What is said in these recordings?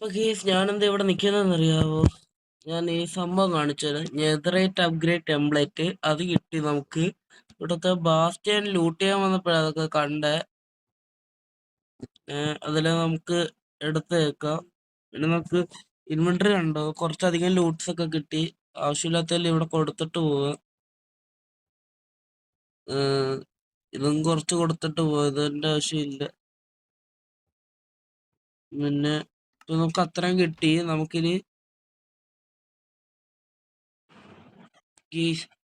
അപ്പൊ കേസ് ഞാനെന്താ ഇവിടെ നിൽക്കുന്നതെന്നറിയാവോ? ഞാൻ ഈ സംഭവം കാണിച്ചത് നെതറൈറ്റ് അപ്ഗ്രേഡ് ടെംപ്ലേറ്റ് അത് കിട്ടി നമുക്ക്. ഇവിടുത്തെ ബാസ്റ്റേൺ ലൂട്ട് ചെയ്യാൻ വന്നപ്പോഴാണ് അതൊക്കെ കണ്ടേ. അതിൽ നമുക്ക് എടുത്ത് വെക്കാം. പിന്നെ നമുക്ക് ഇൻവെന്ററി ഉണ്ടോ, കുറച്ചധികം ലൂട്ട്സ് ഒക്കെ കിട്ടി. ആവശ്യമില്ലാത്തതിൽ ഇവിടെ കൊടുത്തിട്ട് പോവുക. ഇതും കുറച്ച് കൊടുത്തിട്ട് പോവുക, ഇതിന്റെ ആവശ്യമില്ല. പിന്നെ നമുക്ക് അത്രയും കിട്ടി. നമുക്കിനി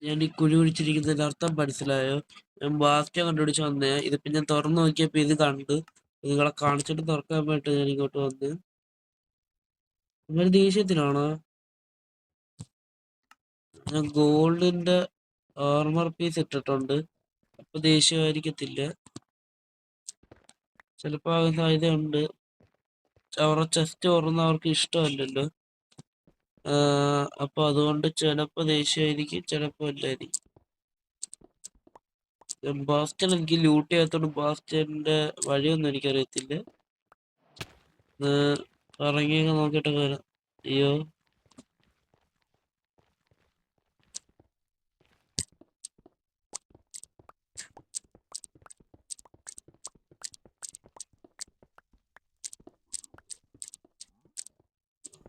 ഞാൻ ഈ കുഴി പിടിച്ചിരിക്കുന്നതിന്റെ അർത്ഥം മനസ്സിലായോ? ഞാൻ ബാസ്റ്റ കണ്ടുപിടിച്ച് വന്നേ. ഇതിപ്പോ ഞാൻ തുറന്നു നോക്കിയപ്പോ ഇത് കണ്ടു. നിങ്ങളെ കാണിച്ചിട്ട് തുറക്കാൻ വേണ്ടിട്ട് ഞാൻ ഇങ്ങോട്ട് വന്ന്. നിങ്ങൾ ദേഷ്യത്തിലാണോ? ഞാൻ ഗോൾഡിന്റെ ആർമർ പീസ് ഇട്ടിട്ടുണ്ട്, അപ്പൊ ദേഷ്യമായിരിക്കത്തില്ല. ചിലപ്പോ ആകുന്ന സാധ്യതയുണ്ട്. അവരുടെ ചെസ്റ്റ് തുറന്ന് അവർക്ക് ഇഷ്ടമല്ലല്ലോ. അപ്പൊ അതുകൊണ്ട് ചിലപ്പോ ദേഷ്യമായിരിക്കും, ചിലപ്പോ അല്ലായിരിക്കും. ബാസ്റ്റൻ എനിക്ക് ലൂട്ട് ചെയ്യാത്തോണ്ട് ബാസ്റ്റന്റെ വഴിയൊന്നും എനിക്കറിയത്തില്ല. ഇറങ്ങിയൊക്കെ നോക്കിയിട്ടൊക്കെ വരാം. അയ്യോ,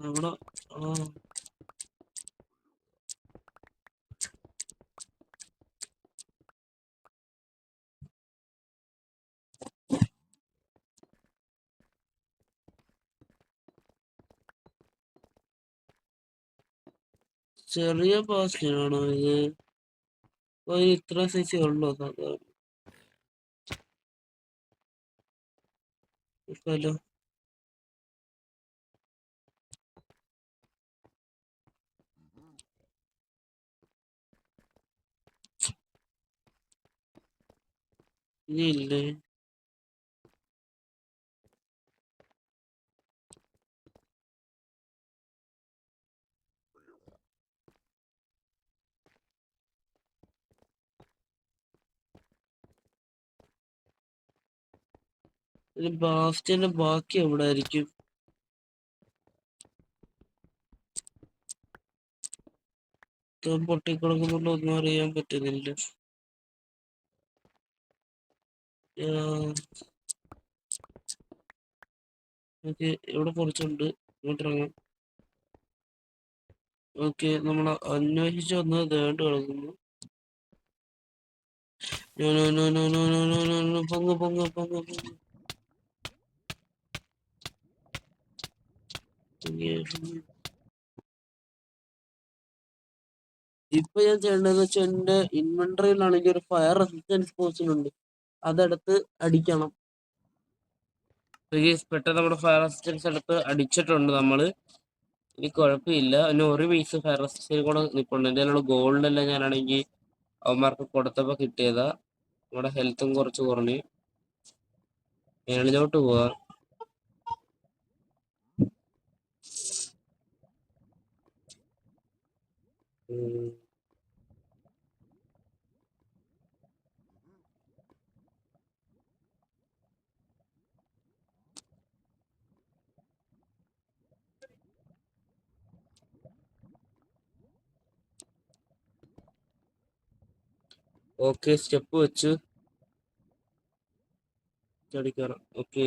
അവിടെ ചെറിയ ബാസ്റ്റനാണോ ഇത്? ഇത്ര സൈസ് ഉള്ളോ സാധാരണ? ഹലോ, ഇനിയില്ലേ? ബാസ്റ്റന്റെ ബാക്കി എവിടെ ആയിരിക്കും? പൊട്ടിക്കിടക്കുന്നുണ്ടോ ഒന്നും അറിയാൻ പറ്റുന്നില്ല. ഓക്കെ, ഇവിടെ കുറച്ചുണ്ട്. ഇങ്ങോട്ടിറങ്ങാം. ഓക്കെ, നമ്മൾ അന്വേഷിച്ച് വന്നത് ദേണ്ട് കിടക്കുന്നു. പൊങ്ങ് പൊങ്ങ് പൊങ്ങ് പൊങ്ങ്. ഇപ്പൊ ഞാൻ ചെയ്യേണ്ടതെന്ന് വെച്ചാൽ എന്റെ ഇൻവെന്ററിയിലാണെങ്കിൽ ഒരു ഫയർ റെസിസ്റ്റൻസ് പോർഷൻ ഉണ്ട്, അതെടുത്ത് അടിക്കണം. പെട്ടെന്ന് നമ്മുടെ ഫയർ റെസിസ്റ്റൻസ് എടുത്ത് അടിച്ചിട്ടുണ്ട് നമ്മള്. ഇനി കുഴപ്പമില്ല. പിന്നെ ഒരു പീസ് ഫയർ റെസിസ്റ്റൻസ് കൂടെ നിൽപ്പുണ്ട്. എൻ്റെ ഗോൾഡ് എല്ലാം ഞാനാണെങ്കിൽ അവന്മാർക്ക് കൊടുത്തപ്പോ കിട്ടിയതാ. നമ്മുടെ ഹെൽത്തും കുറച്ച് കുറഞ്ഞ്. മേളിലോട്ട് പോവാ. ഓക്കെ, സ്റ്റെപ്പ് വെച്ച് ചടിക്കറ. ഓക്കെ,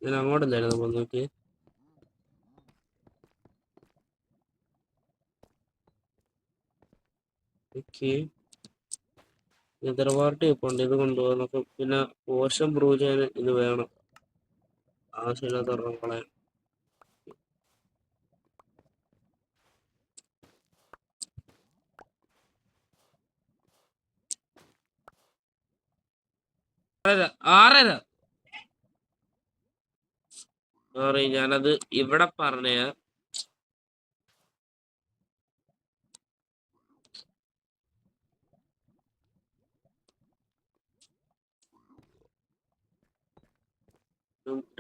ഞാൻ അങ്ങോട്ടല്ലായിരുന്നു പോകുന്നത്. Okay, okay. നെതർവാർട്ട് ഇപ്പോൾ ഉണ്ട്, ഇത് കൊണ്ടുപോകാൻ നോക്കും. പിന്നെ പോഷൻ പ്രൂവ് ചെയ്യാൻ ഇത് വേണം. ആവശ്യമില്ലാത്ത ഒരെണ്ണം കളയാൻ. ആറര സോറി, ഞാനത് ഇവിടെ പറഞ്ഞ.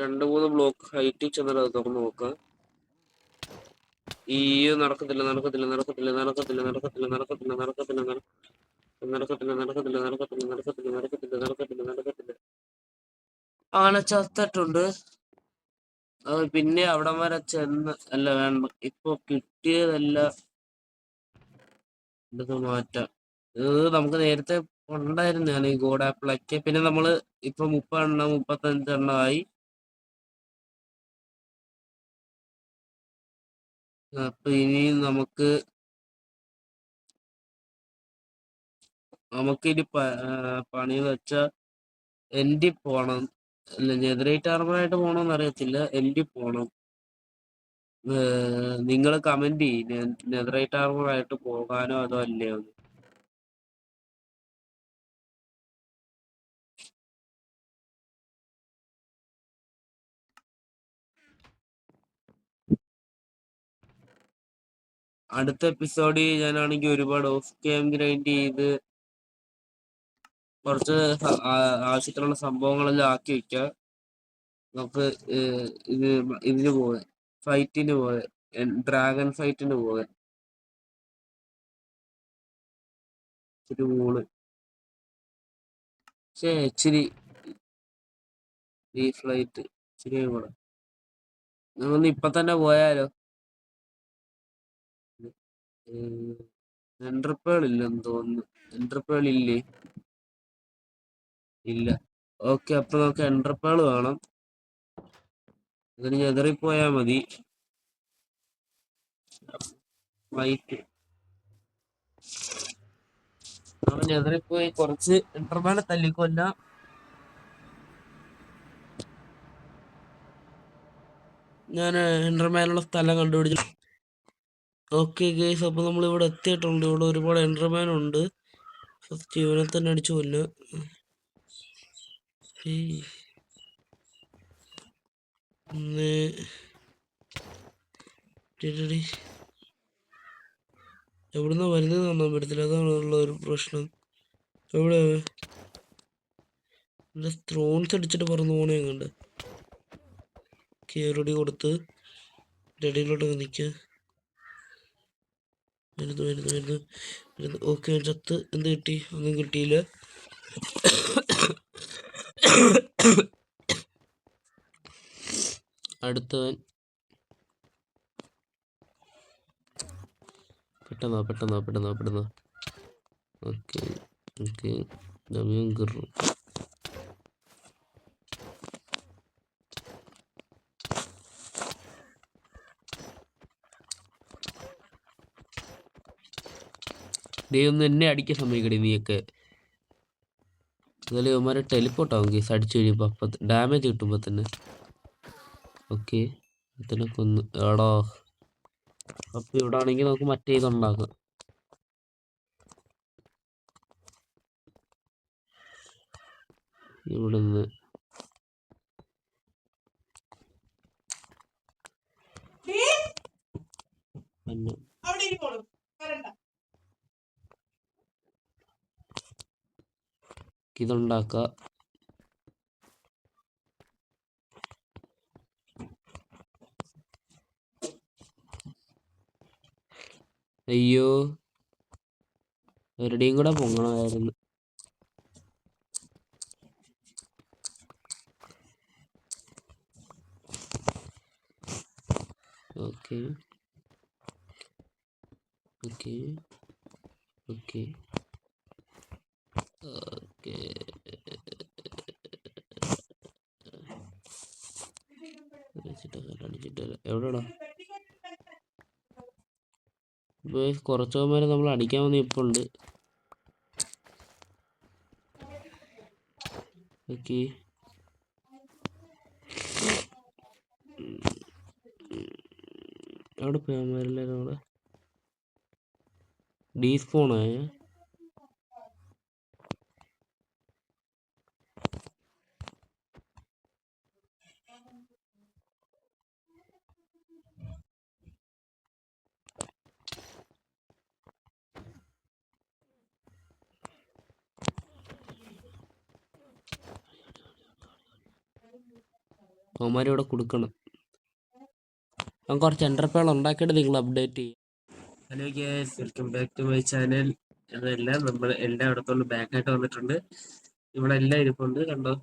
രണ്ട് മൂന്ന് ബ്ലോക്ക് ഹൈറ്റിൽ ചെന്നിട്ട് അത് തുറന്നു നോക്കാം. ഈ നടക്കത്തില്ല നടക്കത്തില്ല നടക്കത്തില്ല നടക്കത്തില്ല നടക്കത്തില്ല നടക്കത്തില്ല നടക്കത്തില്ല. അങ്ങനെ ചത്തിട്ടുണ്ട്. പിന്നെ അവിടം വരെ ചെന്ന് അല്ല വേണ്ട, ഇപ്പൊ കിട്ടിയതല്ല ഇതൊക്കെ മാറ്റാം. ഇത് നമുക്ക് നേരത്തെ ഉണ്ടായിരുന്നാണ് ഈ ഗോഡ് ആപ്പിളൊക്കെ. പിന്നെ നമ്മള് ഇപ്പൊ 30 35 അപ്പൊ ഇനി നമുക്കിനി പണി വെച്ച എൻഡി പോണം. അല്ല, നെതറേറ്റ് ആർമറായിട്ട് പോണോന്ന് അറിയത്തില്ല, എൻഡി പോണം. നിങ്ങൾ കമന്റ് ചെയ്യും നെതറേറ്റ് ആർമറായിട്ട് പോകാനോ അതോ അല്ലയോ. അടുത്ത എപ്പിസോഡിൽ ഞാനാണെങ്കിൽ ഒരുപാട് ഓഫ് ക്യാം ഗ്രൈൻഡ് ചെയ്ത് കുറച്ച് ആവശ്യത്തിനുള്ള സംഭവങ്ങളെല്ലാം ആക്കി വെക്കാം. നമുക്ക് ഇതിന് പോവാൻ, ഫൈറ്റിന് പോവാൻ, ഡ്രാഗൺ ഫൈറ്റിന് പോവാൻ. ഇച്ചിരി ഊണ്, ഇച്ചിരി ഈ ഫ്ലൈറ്റ് ഇച്ചിരി കൂടെ നമ്മളൊന്ന് ഇപ്പൊ തന്നെ പോയാലോ. എൻട്രപ്പേൾ ഇല്ലെന്ന് തോന്നുന്നു. എൻട്രപ്പേൾ ഇല്ലേ? ഇല്ല. ഓക്കെ, അപ്പൊ നമുക്ക് എൻട്രപ്പേൾ വേണം. അതിന് ഞെതറിപ്പോയാ മതി. വൈറ്റ് അവൻ ഞെതറിപ്പോയി കുറച്ച് എൻട്രപ്പേളെ തല്ലിക്കൊല്ല. ഞാൻ എൻഡർമാനുള്ള സ്ഥലം കണ്ടുപിടിച്ചു. ഓക്കെ ഗൈസ്, അപ്പൊ നമ്മൾ ഇവിടെ എത്തിയിട്ടുണ്ട്. ഇവിടെ ഒരുപാട് എൻഡർമാൻ ഉണ്ട്. ഫസ്റ്റ് ഇവനെ തന്നെ അടിച്ചു കൊല്ല. എവിടുന്ന വരുന്നത് കാണാൻ പറ്റത്തില്ല, അതാണുള്ള ഒരു പ്രശ്നം. എവിടെ ത്രോൺസ് അടിച്ചിട്ട് പറന്നു പോണേ കണ്ട്. റെഡി കൊടുത്ത് റെഡിയിലോട്ട് നിൽക്കുക. വരുന്നു. ഓക്കെ, ചത്ത്. എന്ത് കിട്ടി? ഒന്നും കിട്ടിയില്ല. അടുത്തവൻ പെട്ടെന്ന്. ഓക്കെ ദമ്യം കയറും. നീ ഒന്ന് എന്നെ അടിക്കാൻ സമ്മതിക്കടി നീയൊക്കെ. എന്നാലും ഇവന്മാരെ ടെലിപ്പോർട്ട് ആവും കേസ് അടിച്ചു കഴിയുമ്പോൾ. അപ്പം ഡാമേജ് കിട്ടുമ്പോൾ തന്നെ. ഓക്കെ, ഇതിനെ കൊന്ന് എടാ. അപ്പം ഇവിടെ ആണെങ്കിൽ നമുക്ക് മറ്റേ ഇതുണ്ടാക്കാം. ഇവിടുന്ന് ഇതുണ്ടാക്ക. അയ്യോ, ഒരടിയും കൂടെ പൊങ്ങണമായിരുന്നു. ഓക്കെ എവിടെടാ? കുറച്ചവന്മാരെ നമ്മൾ അടിക്കാൻ വന്ന ഇപ്പൊ ഉണ്ട്. ഓക്കെ, അവിടെ പോയവന്മാരെല്ലാരും കൂടെ ഡീസ്പോണായ. അവന്മാരെ ഇവിടെ കൊടുക്കണം. ഞാൻ കുറച്ച് എൻട്രപ്പേൾ ഉണ്ടാക്കിയിട്ട് നിങ്ങൾ അപ്ഡേറ്റ് ചെയ്യും. Hello guys, welcome back to my channel. ഇതെല്ലാം നമ്മൾ എല്ലായിടത്തോളം ബാക്കായിട്ട് വന്നിട്ടുണ്ട്. ഇവിടെ എല്ലാം ഇരിപ്പുണ്ട് കണ്ടോ.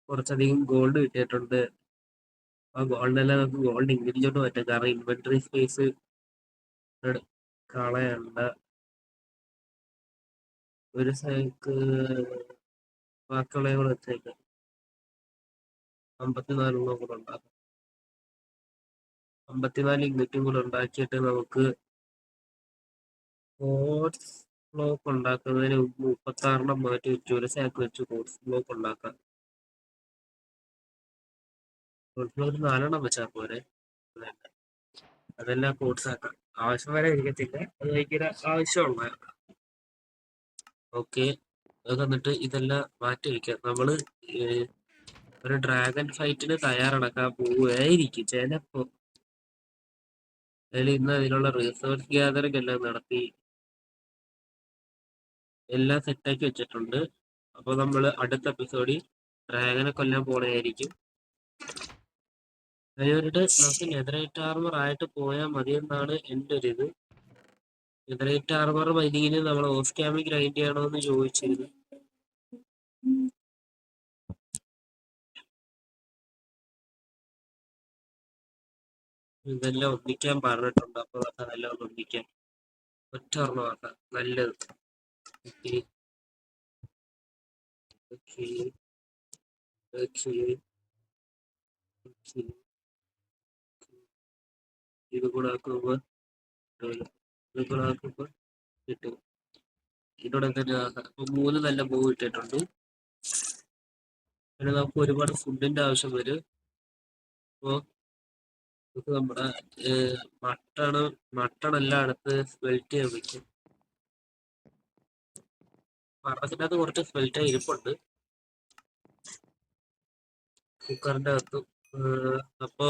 കുറച്ചധികം ഗോൾഡ് കിട്ടിയിട്ടുണ്ട്. ആ ഗോൾഡെല്ലാം നമുക്ക് ഗോൾഡ് ഇൻക്രീസോട്ട് പറ്റും, കാരണം ഇൻവെന്ററി സ്പേസ് കളയണ്ട. ഒരു സൈക്ക് ബാക്കിയുള്ള കൂടെ വെച്ചേക്കാം. 54 കൂടെ ഉണ്ടാക്കാം. 54 ഇൻഗറ്റും കൂടെ ഉണ്ടാക്കിയിട്ട് നമുക്ക് കോഡ്സ് ബ്ലോക്ക് ഉണ്ടാക്കുന്നതിന് 36 മാറ്റി വെച്ച് ഒരു സാക്ക് വെച്ച് കോഡ്സ് ബ്ലോക്ക് ഉണ്ടാക്കാം. കോഡ്സ് ബ്ലോക്ക് 4 വെച്ചാൽ പോരെ. അതെല്ലാം കോഡ്സ് ആക്കാം. ആവശ്യം വരെ ഇരിക്കത്തില്ല, അത് ഭയങ്കര ആവശ്യമുള്ള. ഓക്കെ, അത് എന്നിട്ട് ഇതെല്ലാം മാറ്റി വയ്ക്കാം. നമ്മള് ഒരു ഡ്രാഗൺ ഫൈറ്റിന് തയ്യാറെടുക്കാൻ പോവുകയായിരിക്കും ചിലപ്പോ. അതിൽ ഇന്ന് അതിനുള്ള റിസോഴ്സ് ഗ്യാതറിംഗ് എല്ലാം നടത്തി എല്ലാം സെറ്റാക്കി വെച്ചിട്ടുണ്ട്. അപ്പോൾ നമ്മൾ അടുത്ത എപ്പിസോഡിൽ ഡ്രാഗനെ കൊല്ലാൻ പോണായിരിക്കും. അതിനൊരിട്ട് നമുക്ക് നെതറൈറ്റ് ആർമർ ആയിട്ട് പോയാൽ മതിയെന്നാണ് എൻ്റെ ഒരു ഇത്. നെതറൈറ്റ് ആർമർ മൈനിങ്ങിന് നമ്മൾ ഓഫ് ക്യാമിൽ ഗ്രൈൻഡ് ചെയ്യണമെന്ന് ചോദിച്ചിരുന്നു. ഇതെല്ലാം ഒന്നിക്കാൻ പറഞ്ഞിട്ടുണ്ട്. അപ്പോൾ അതെല്ലാം ഒന്ന് ഒന്നിക്കാൻ ഒറ്റ ഒരെണ്ണമാക്കാം നല്ലത്. Okay okay okay okay. ഇത് കൂടെ ആക്കുമ്പോൾ ഇത് കൂടെ ആക്കുമ്പോൾ കിട്ടും. ഇതിനോട് തന്നെ ആക്കാം. അപ്പൊ 3 നല്ല ബോ ഇട്ടിട്ടുണ്ട്. പിന്നെ നമുക്ക് ഒരുപാട് ഫുഡിന്റെ ആവശ്യം വരും. അപ്പോൾ നമുക്ക് നമ്മുടെ മട്ടണെല്ലാം അടുത്ത് സ്മെൽറ്റ് ചെയ്യാൻ വയ്ക്കും. പറഞ്ഞതിനകത്ത് കുറച്ച് സ്മെൽറ്റ് ഇരിപ്പുണ്ട് കുക്കറിന്റെ അകത്തും. അപ്പോ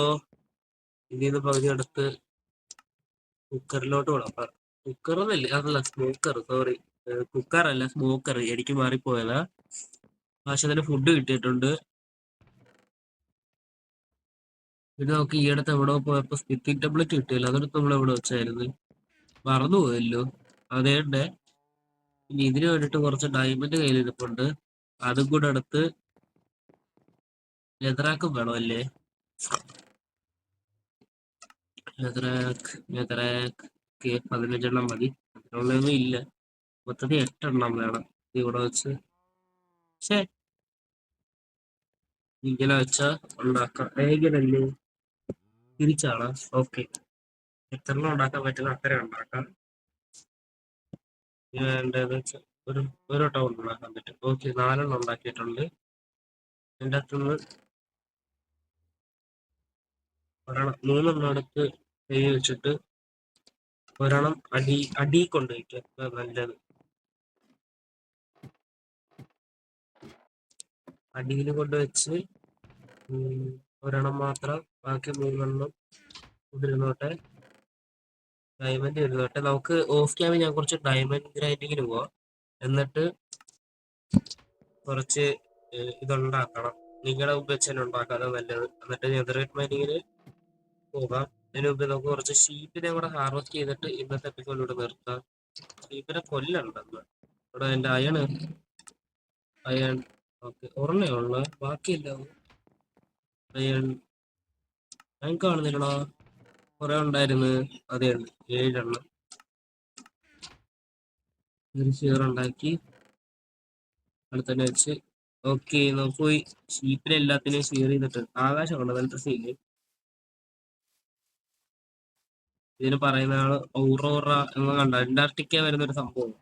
ഇതിന്ന് പകുതി എടുത്ത് കുക്കറിലോട്ട് വിടാം. കുക്കറൊന്നല്ല, അതല്ല സ്മോക്കർ, സോറി, കുക്കറല്ല സ്മോക്കർ, എനിക്ക് മാറിപ്പോയതാ. ആവശ്യത്തിന് ഫുഡ് കിട്ടിയിട്ടുണ്ട്. പിന്നെ നമുക്ക് ഈ അടുത്ത് എവിടെ പോയപ്പോ സ്പിത്തിങ് ടാബ്ലറ്റ് കിട്ടിയല്ലോ, അതെടുത്ത് നമ്മൾ എവിടെ വെച്ചായിരുന്നു, മറന്നുപോയല്ലോ. അതേണ്ടേ ഇനി ഇതിന് വേണ്ടിട്ട് കുറച്ച് ഡയമണ്ട് കയ്യിലിരിപ്പുണ്ട്, അതും കൂടെ എടുത്ത് ലെതറാക്കും വേണമല്ലേ. നെതറാക്ക് 15 മതി, അതിനുള്ളതൊന്നും ഇല്ല. മൊത്തത്തിൽ 8 വേണം ഇവിടെ വെച്ച്. പക്ഷേ ഇങ്ങനെ വെച്ചാ ഉണ്ടാക്കാം. ഏകനല്ലേ തിരിച്ചാണ്. ഓക്കെ, എത്ര ഉണ്ടാക്കാൻ പറ്റുന്ന അത്രയും ഉണ്ടാക്കാം. വേണ്ടതെന്ന് വെച്ചാൽ ഒരു ടൗൺ ഉണ്ടാക്കാൻ പറ്റും. ഓക്കെ, 4 ഉണ്ടാക്കിയിട്ടുണ്ട്. എൻ്റെ അകത്തുനിന്ന് 3 എടുത്ത് കൈ വെച്ചിട്ട് ഒരെണ്ണം അടി കൊണ്ടുവയ്ക്കുക, നല്ലത്. അടിയിൽ കൊണ്ടുവച്ച് ഒരെണ്ണം മാത്രം, ബാക്കി 3 ഇരുന്നോട്ടെ. ഡയമണ്ട് ഇരുന്നോട്ടെ. നമുക്ക് ഓഫ് ക്യാമിൽ ഞാൻ കുറച്ച് ഡയമണ്ട് ഗ്രൈൻഡിങ്ങിന് പോവാം. എന്നിട്ട് കുറച്ച് ഇതുണ്ടാക്കണം. നിങ്ങളുടെ മുമ്പ് വെച്ച് തന്നെ ഉണ്ടാക്കാം, അത് നല്ലത്. എന്നിട്ട് നെതറൈറ്റ് മൈനിങ്ങിന് പോകാം. അതിന് മുമ്പ് നമുക്ക് കുറച്ച് ഷീപ്പിനെ കൂടെ ഹാർവസ്റ്റ് ചെയ്തിട്ട് ഇന്നത്തെ എപ്പിസോഡിലൂടെ നിർത്താം. ഷീപ്പിനെ കൊല്ലണ്ടെന്ന് ഇവിടെ എൻ്റെ അയൺ. ഓക്കെ, ഒരെണ്ണേ ഉള്ള, ബാക്കിയില്ല. അയൺ ഞാൻ കാണുന്നില്ലടാ, കുറെ ഉണ്ടായിരുന്നു. അതേ ഉണ്ട്, 7. ഒരു ഷെയർ ഉണ്ടാക്കി അടുത്തന്നെ വെച്ച്. ഓക്കെ, നമുക്ക് പോയി ഷീപ്പിനെ എല്ലാത്തിനെയും ഷെയർ ചെയ്തിട്ട് ആകാശമുണ്ട് നല്ല സീല്. ഇതിന് പറയുന്ന ആള് ഔറോറ എന്ന് കണ്ട അന്റാർട്ടിക്ക വരുന്നൊരു സംഭവം.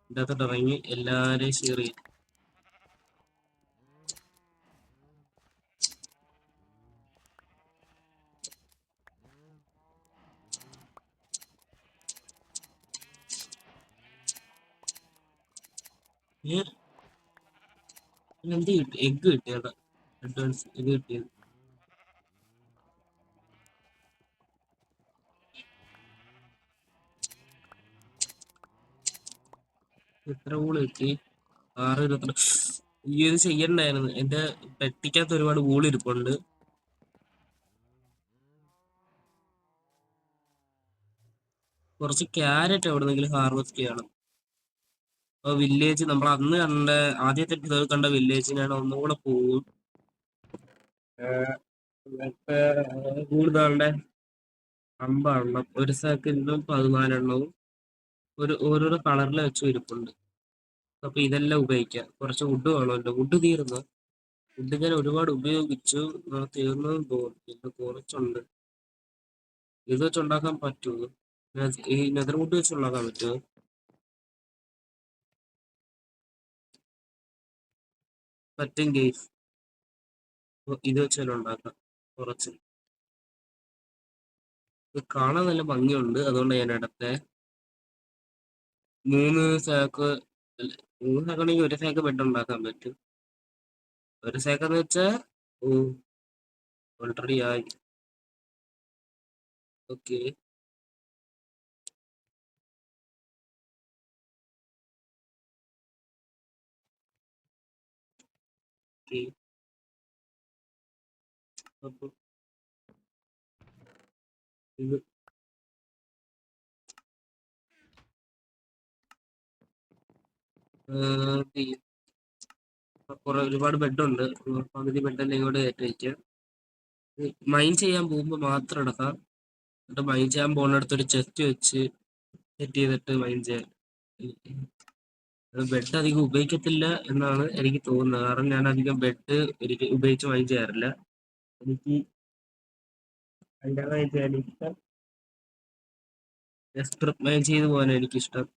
ഇതിൻ്റെ അകത്തോട്ട് ഇറങ്ങി എല്ലാരെയും ഷെയർ ചെയ്യും. എന്ത് കിട്ടി? എഗ് കിട്ടിയതാ, അഡ്വാൻസ് ഇത് കിട്ടിയത്. എത്ര ഊള് കിട്ടി? 6, 22. ഈ ഇത് ചെയ്യണ്ടായിരുന്നു. എന്റെ പെട്ടിക്കകത്ത് ഒരുപാട് ഊള് ഇരിപ്പുണ്ട്. കുറച്ച് ക്യാരറ്റ് എവിടെന്നെങ്കിലും ഹാർവെസ്റ്റ് ചെയ്യണം. അപ്പൊ വില്ലേജ് നമ്മൾ അന്ന് കണ്ട ആദ്യത്തെ എപ്പിസോഡ് കണ്ട വില്ലേജിനാണ് ഒന്നുകൂടെ പോകും. കൂടുതലുടെ 50 എണ്ണം, ഒരു സെക്കൻഡിലും 14 എണ്ണവും ഓരോരോ കളറിൽ വെച്ച് ഇരിപ്പുണ്ട്. അപ്പൊ ഇതെല്ലാം ഉപയോഗിക്കാം. കുറച്ച് വുഡ് വേണമല്ലോ. വുഡ് തീർന്നു. വുഡ് ഞാൻ ഒരുപാട് ഉപയോഗിച്ചു. തീർന്നതെന്ന് തോന്നുന്നു. ഇത് കുറച്ചുണ്ട്. ഇത് വെച്ചുണ്ടാക്കാൻ പറ്റുമോ? ഈ നെതർ വുഡ് വെച്ച് ഉണ്ടാക്കാൻ പറ്റുമോ? പറ്റും കേസ്. ഇത് വെച്ച് തന്നെ ഉണ്ടാക്കാം കുറച്ച്. ഇത് കാണാൻ നല്ല ഭംഗിയുണ്ട്, അതുകൊണ്ട് ഞാൻ എടുത്തേ. 3 സാക്ക് 3 സാക്കാണെങ്കിൽ ഒരു സാക്ക് ബെഡ് ഉണ്ടാക്കാൻ പറ്റും. ഒരു സാക്കെന്ന് വെച്ചാൽ ഓൾറെഡി ആയി. ഓക്കെ, അപ്പൊ ഇത് ഒരുപാട് ബെഡുണ്ട്. പകുതി ബെഡെല്ലാം ഇങ്ങോട്ട് കയറ്റി വയ്ക്കുക. മൈൻ ചെയ്യാൻ പോകുമ്പോൾ മാത്രം എടുക്കാം. എന്നിട്ട് മൈൻ ചെയ്യാൻ പോകുന്നിടത്ത് ഒരു ചെസ്റ്റ് വെച്ച് സെറ്റ് ചെയ്തിട്ട് മൈൻ ചെയ്യാൻ. ബെഡ് അധികം ഉപയോഗിക്കത്തില്ല എന്നാണ് എനിക്ക് തോന്നുന്നത്. കാരണം ഞാൻ അധികം ബെഡ് ഒരിക്കലും ഉപയോഗിച്ച് മൈൻ ചെയ്യാറില്ല. എനിക്ക് അതിൻ്റെ മൈൻ ചെയ്യാൻ ഇഷ്ടം. സ്ട്രിപ്പ് മൈൻ ചെയ്ത് പോകാനാണ് എനിക്കിഷ്ടം.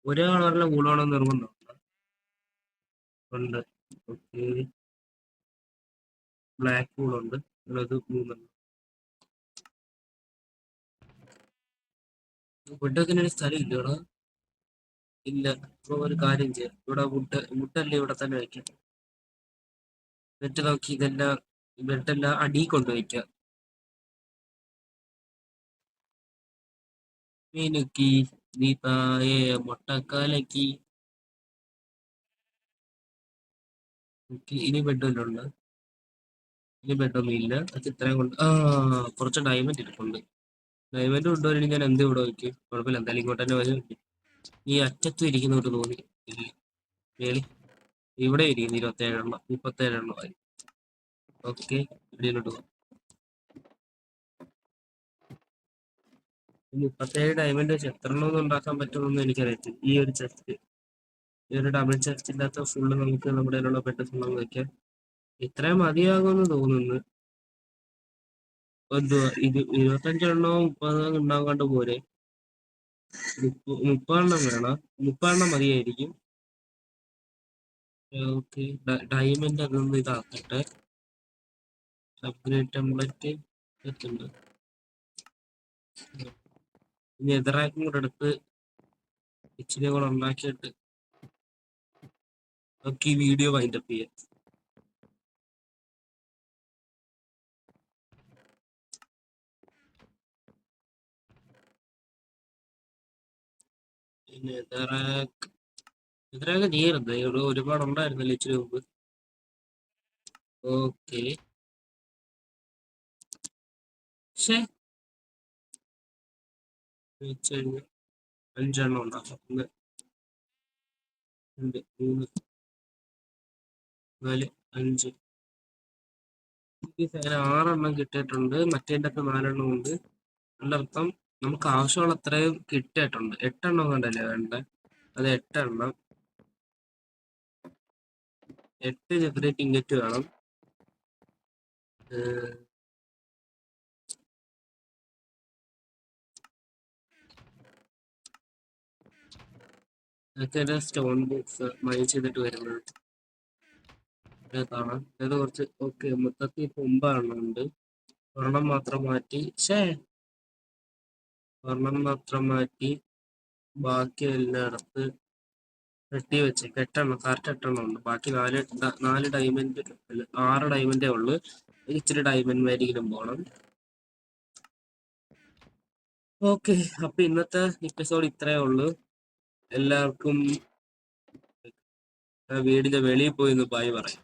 ഒരേ കളറിലെ കൂടാണോ നിർബന്ധം ഉണ്ട്. ഓക്കെ, ബ്ലാക്ക് കൂളുണ്ട്. അത് 3. ബെഡൊക്കെ ഒരു സ്ഥലം ഇല്ല ഇവിടെ. ഇല്ല. ഇപ്പൊ ഒരു കാര്യം ചെയ്യാം. ഇവിടെ വുഡല്ലേ ഇവിടെ തന്നെ വയ്ക്കാം. എന്നിട്ട് നോക്കി ഇതെല്ലാം ബെഡെല്ലാം അടി കൊണ്ടുവയ്ക്കാം. മീനുക്കി നീ തായേ മുട്ടക്കാലക്കി. ഇനി ബെഡെല്ലാം ഉണ്ട്. ഇനി ബെഡൊന്നും ഇല്ല. അത് ഇത്രയും കൊണ്ട് കുറച്ച് ഡയമണ്ട് ഇരിപ്പുണ്ട്. ഡയമണ്ട് കൊണ്ടുവരണമെങ്കിൽ ഞാൻ എന്ത് ഇവിടെ വയ്ക്കും? കുഴപ്പമില്ല, എന്തായാലും ഇങ്ങോട്ട് തന്നെ വരും. ഈ അറ്റത്തും ഇരിക്കുന്നോട്ട് തോന്നി. ഇല്ല, മേളി ഇവിടെ ഇരിക്കുന്നു 27 എണ്ണം, 37 എണ്ണം ആയി. ഓക്കെ, ഇവിടെയോട്ട് പോകാം. 37 ഡയമണ്ട് വെച്ച് എത്ര എണ്ണം ഉണ്ടാക്കാൻ പറ്റുമെന്ന് എനിക്കറിയത്തില്ല. ഈ ഒരു ചെസ്റ്റ്, ഈ ഒരു ഡബിൾ ചെസ്റ്റിൻ്റെ അകത്ത് ഫുള്ള് നമുക്ക് നമ്മുടെ കയ്യിലുള്ള ബെഡ് ഫുള്ള് വയ്ക്കാം. ഇത്രയും മതിയാകുമെന്ന് തോന്നുന്നു. ഇത് 25 എണ്ണോ 30 ഉണ്ടാകാണ്ട് പോരെ? 30 എണ്ണം വേണം. 30 എണ്ണം മതിയായിരിക്കും. ഓക്കെ, ഡയമണ്ട് അതൊന്ന് ഇതാക്കട്ടെ. Upgrade template എത്തുണ്ട്. ഇനി എതിറാക്കും കൂടെ എടുത്ത് ഇച്ചിരി കൂടെ ഉണ്ടാക്കിയിട്ട് നമുക്ക് ഈ വീഡിയോ വൈൻഡപ്പ് ചെയ്യാം. പിന്നെ എതിരാക്ക് തീരുന്നത് ഇവിടെ ഒരുപാട് ഉണ്ടായിരുന്നല്ലോ ഇച്ചിരി മുമ്പ്. ഓക്കെ, പക്ഷേ 5 എണ്ണം ഉണ്ടാക്കാം. 1 2 3 4 5 അങ്ങനെ 6 എണ്ണം കിട്ടിയിട്ടുണ്ട്. മറ്റേൻ്റെ അകത്ത് 4 എണ്ണം ഉണ്ട്. അതിൻ്റെ അർത്ഥം നമുക്ക് ആവശ്യമുള്ള അത്രയും കിട്ടിയിട്ടുണ്ട്. 8 എണ്ണം കണ്ടല്ലേ വേണ്ടത്? അത് 8 എണ്ണം. 8 സെപ്പറേറ്റ് ഇങ്കറ്റ് വേണം. അതൊക്കെ സ്റ്റോൺ ബോക്സ് മൈൻ ചെയ്തിട്ട് വരുന്നത് കാണാം. അത് കുറച്ച് ഓക്കെ. മൊത്തത്തിൽ 9 എണ്ണം ഉണ്ട്. ഒരെണ്ണം മാത്രം മാറ്റി ഒരെണ്ണം മാത്രം മാറ്റി ബാക്കി എല്ലായിടത്ത് കെട്ടി വെച്ച് 8 എണ്ണം, കറക്റ്റ് 8 എണ്ണം ഉണ്ട്. ബാക്കി 4 ഡയമണ്ട്, 6 ഡയമണ്ടേ ഉള്ളു. ഇച്ചിരി ഡയമണ്ട് മേടിക്കലും പോകണം. ഓക്കെ, അപ്പൊ ഇന്നത്തെ എപ്പിസോഡ് ഇത്രയേ ഉള്ളൂ. എല്ലാവർക്കും വീടിന്റെ വെളിയിൽ പോയി ഒന്ന് ബായ് പറയും.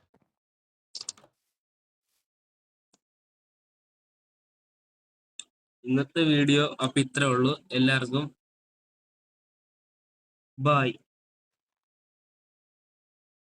ഇന്നത്തെ വീഡിയോ അപ്പൊ ഇത്രേ ഉള്ളൂ. എല്ലാവർക്കും ബായ്.